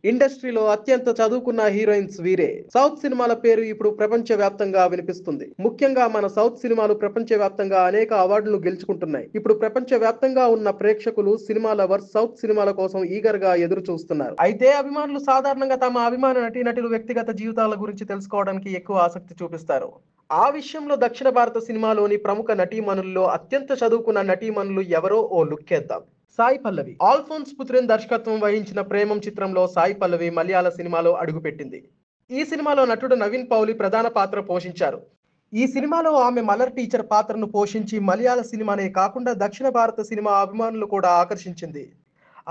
ఇండస్ట్రీలో అత్యంత చదువుకున్న హీరోయిన్స్ వీరే. సౌత్ సినిమాల పేరు ఇప్పుడు ప్రపంచ వ్యాప్తంగా వినిపిస్తుంది. ముఖ్యంగా మన సౌత్ సినిమాలు ప్రపంచ వ్యాప్తంగా అనేక అవార్డులు గెలుచుకుంటున్నాయి. ఇప్పుడు ప్రపంచ వ్యాప్తంగా ఉన్న ప్రేక్షకులు, సినిమా లవర్స్ సౌత్ సినిమాల కోసం ఈగర్ గా ఎదురు చూస్తున్నారు. అయితే అభిమానులు సాధారణంగా తమ అభిమాన నటీనటులు వ్యక్తిగత జీవితాల గురించి తెలుసుకోవడానికి ఎక్కువ ఆసక్తి చూపిస్తారు. ఆ విషయంలో దక్షిణ భారత సినిమాలోని ప్రముఖ నటీమణుల్లో అత్యంత చదువుకున్న నటీమణులు ఎవరో ఓ లుక్కేద్దాం. సాయి పల్లవి. ఆల్ఫోన్స్ పుత్రన్ దర్శకత్వం వహించిన ప్రేమం చిత్రంలో సాయి పల్లవి మలయాళ సినిమాలో అడుగుపెట్టింది. ఈ సినిమాలో నటుడు నవీన్ పౌలి ప్రధాన పాత్ర పోషించారు. ఈ సినిమాలో ఆమె మదర్ టీచర్ పాత్రను పోషించి మలయాళ సినిమానే కాకుండా దక్షిణ భారత సినిమా అభిమానులు కూడా ఆకర్షించింది.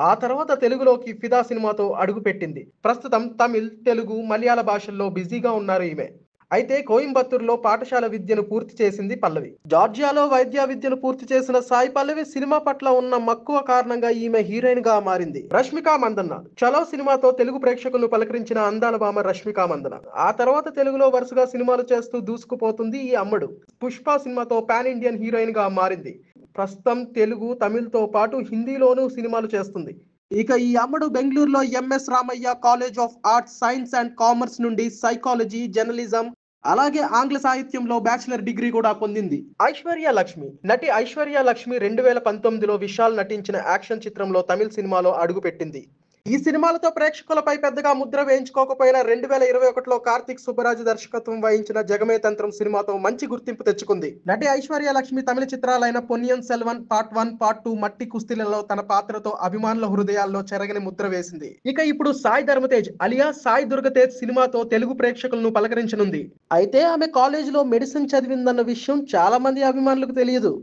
ఆ తర్వాత తెలుగులోకి ఫిదా సినిమాతో అడుగుపెట్టింది. ప్రస్తుతం తమిళ్, తెలుగు, మలయాళ భాషల్లో బిజీగా ఉన్నారు ఈమె. అయితే కోయంబత్తూరులో పాఠశాల విద్యను పూర్తి చేసింది పల్లవి. జార్జియాలో వైద్య విద్యను పూర్తి చేసిన సాయి పల్లవి సినిమా పట్ల ఉన్న మక్కువ కారణంగా ఈమె హీరోయిన్ గా మారింది. రష్మిక మందన్న. చలో సినిమాతో తెలుగు ప్రేక్షకులను పలకరించిన అందాల భామ రష్మిక మందన. ఆ తర్వాత తెలుగులో వరుసగా సినిమాలు చేస్తూ దూసుకుపోతుంది ఈ అమ్మడు. పుష్ప సినిమాతో పాన్ ఇండియన్ హీరోయిన్ గా మారింది. ప్రస్తుతం తెలుగు, తమిళ్తో పాటు హిందీలోనూ సినిమాలు చేస్తుంది. ఇక ఈ అమ్మడు బెంగళూరులో MS Ramaiah college of arts, science and commerce నుండి సైకాలజీ, జర్నలిజం అలాగే ఆంగ్ల సాహిత్యంలో బ్యాచిలర్ డిగ్రీ కూడా పొందింది. ఐశ్వర్య లక్ష్మి. నటి ఐశ్వర్య లక్ష్మి 2019లో విశాల్ నటించిన యాక్షన్ చిత్రంలో తమిళ సినిమాలో అడుగుపెట్టింది. ఈ సినిమాలతో ప్రేక్షకులపై పెద్దగా ముద్ర వేయించుకోకపోయినా 2021లో కార్తిక్ సుబ్బరాజు దర్శకత్వం వహించిన జగమే తంత్రం సినిమాతో మంచి గుర్తింపు తెచ్చుకుంది. నటి ఐశ్వర్య లక్ష్మి తమిళ చిత్రాలైన పొన్నియిన్ సెల్వన్ పార్ట్ 1, పార్ట్ 2, మట్టి కుస్తీలలో తన పాత్రతో అభిమానుల హృదయాల్లో చెరగని ముద్ర వేసింది. ఇక ఇప్పుడు సాయి ధర్మతేజ్ అలియా సాయి దుర్గతేజ్ సినిమాతో తెలుగు ప్రేక్షకులను పలకరించనుంది. అయితే ఆమె కాలేజీలో మెడిసిన్ చదివిందన్న విషయం చాలా మంది అభిమానులకు తెలియదు.